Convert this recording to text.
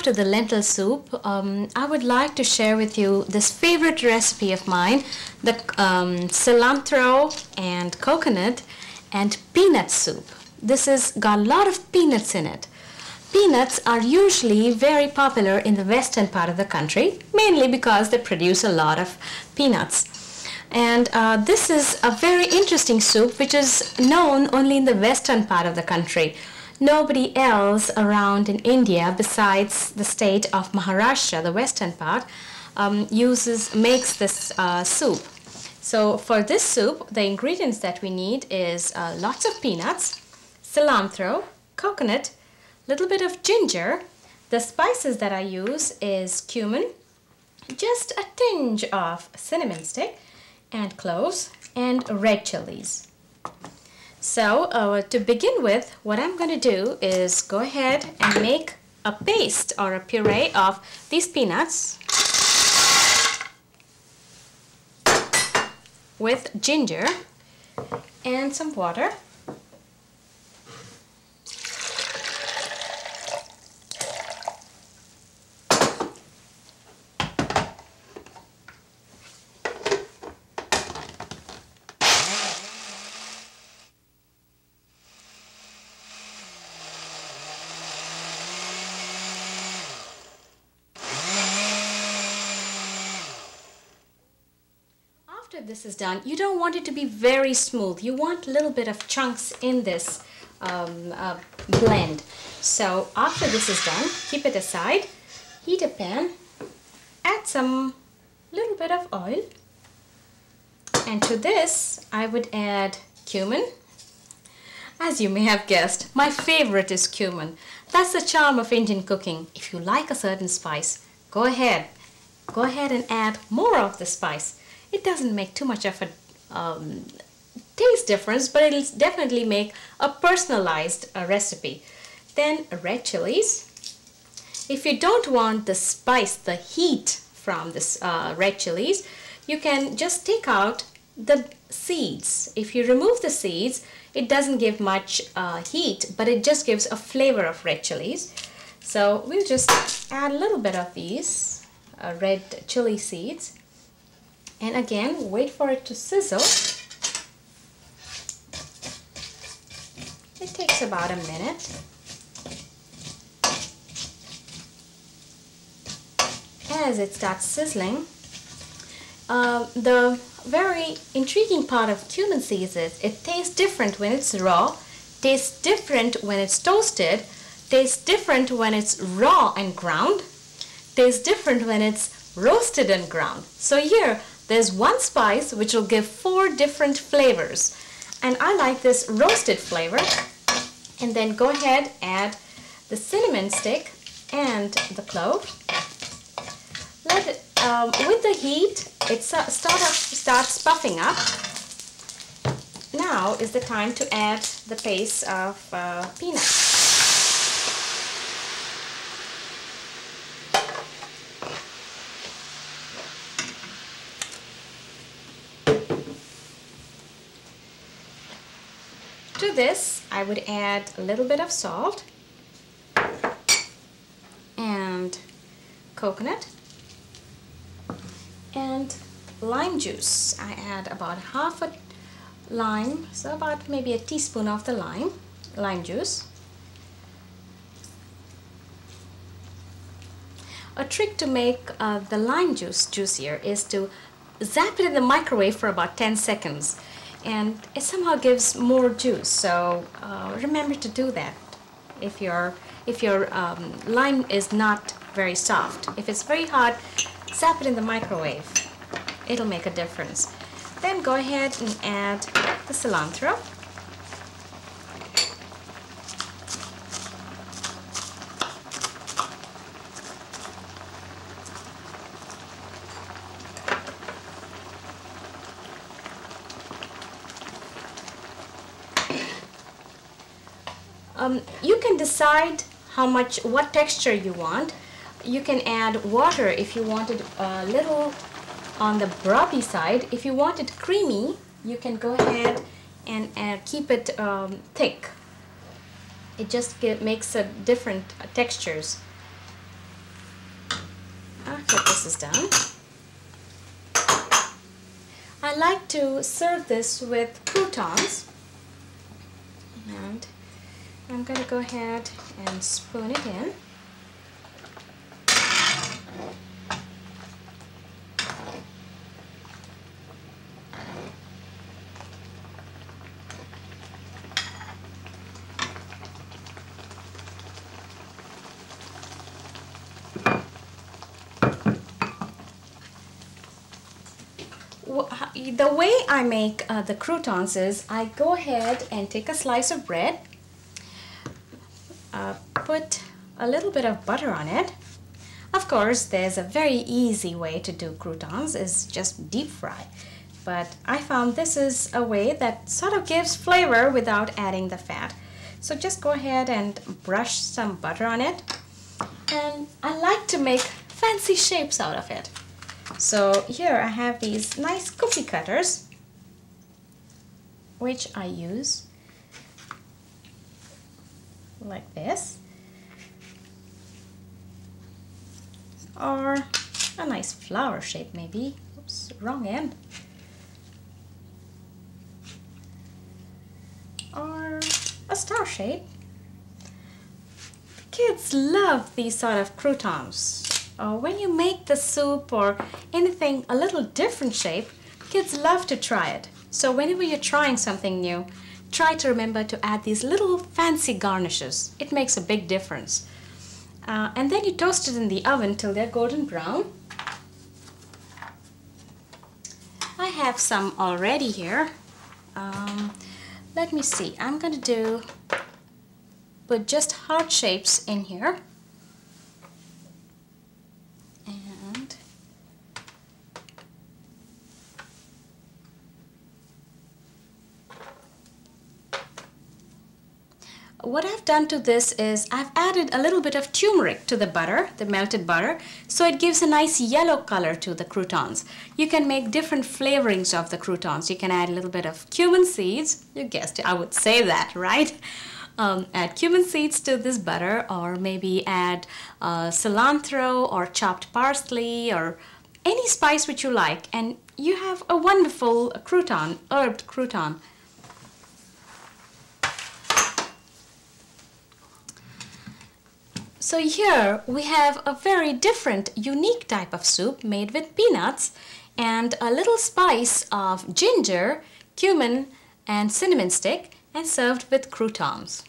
after the lentil soup, I would like to share with you this favorite recipe of mine, the cilantro and coconut and peanut soup. This has got a lot of peanuts in it. Peanuts are usually very popular in the western part of the country, mainly because they produce a lot of peanuts. And this is a very interesting soup which is known only in the western part of the country. Nobody else around in India besides the state of Maharashtra, the western part, makes this soup. So for this soup, the ingredients that we need is lots of peanuts, cilantro, coconut, little bit of ginger. The spices that I use is cumin, just a tinge of cinnamon stick, and cloves, and red chilies. So to begin with, what I'm going to do is go ahead and make a paste or a puree of these peanuts with ginger and some water. After this is done, you don't want it to be very smooth. You want a little bit of chunks in this blend. So after this is done, keep it aside, heat a pan, add some little bit of oil, and to this I would add cumin. As you may have guessed, my favorite is cumin. That's the charm of Indian cooking. If you like a certain spice, go ahead and add more of the spice. It doesn't make too much of a taste difference, but it'll definitely make a personalized recipe. Then red chilies. If you don't want the spice, the heat from this red chilies, you can just take out the seeds. If you remove the seeds, it doesn't give much heat, but it just gives a flavor of red chilies. So we'll just add a little bit of these red chili seeds. And again, wait for it to sizzle. It takes about a minute. As it starts sizzling, the very intriguing part of cumin seeds is it tastes different when it's raw, tastes different when it's toasted, tastes different when it's raw and ground, tastes different when it's roasted and ground. So here, there's one spice which will give 4 different flavors, and I like this roasted flavor. And then go ahead, add the cinnamon stick and the clove. Let it with the heat, it starts puffing up. Now is the time to add the paste of peanuts. To this, I would add a little bit of salt and coconut and lime juice. I add about half a lime, so about maybe a teaspoon of the lime juice. A trick to make the lime juice juicier is to zap it in the microwave for about 10 seconds. And it somehow gives more juice, so remember to do that if your lime is not very soft. If it's very hot, zap it in the microwave. It'll make a difference. Then go ahead and add the cilantro. You can decide what texture you want. You can add water if you want it a little on the brothy side. If you want it creamy, you can go ahead and keep it thick. It just makes different textures. after this is done, I like to serve this with croutons, and I'm going to go ahead and spoon it in. The way I make the croutons is I go ahead and take a slice of bread, put a little bit of butter on it. Of course, there's a very easy way to do croutons, is just deep fry. But I found this is a way that sort of gives flavor without adding the fat. So just go ahead and brush some butter on it. And I like to make fancy shapes out of it. So here I have these nice cookie cutters, which I use like this, or a nice flower shape maybe. Oops, wrong end. Or a star shape. Kids love these sort of croutons. When you make the soup or anything a little different shape, kids love to try it. So whenever you're trying something new, try to remember to add these little fancy garnishes. It makes a big difference. And then you toast it in the oven till they're golden brown. I have some already here. Let me see. I'm going to put just heart shapes in here. What I've done to this is I've added a little bit of turmeric to the butter, the melted butter, so it gives a nice yellow color to the croutons. You can make different flavorings of the croutons. You can add a little bit of cumin seeds. You guessed it, I would say that, right? Add cumin seeds to this butter, or maybe add cilantro or chopped parsley or any spice which you like, and you have a wonderful crouton, herbed crouton. So here we have a very different, unique type of soup made with peanuts and a little spice of ginger, cumin and cinnamon stick, and served with croutons.